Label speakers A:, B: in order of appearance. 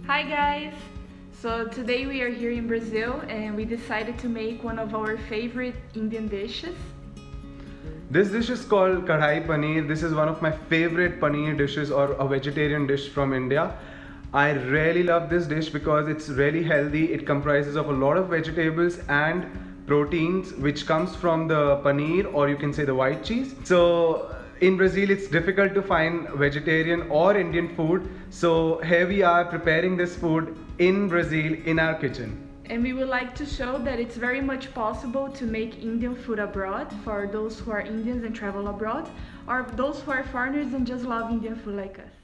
A: Hi guys! So today we are here in Brazil and we decided to make one of our favorite Indian dishes.
B: This dish is called Kadhai Paneer. This is one of my favorite paneer dishes or a vegetarian dish from India. I really love this dish because it's really healthy. It comprises of a lot of vegetables and proteins which comes from the paneer, or you can say the white cheese. So in Brazil it's difficult to find vegetarian or Indian food. So here we are preparing this food in Brazil in our kitchen.
A: And we would like to show that it's very much possible to make Indian food abroad for those who are Indians and travel abroad, or those who are foreigners and just love Indian food like us.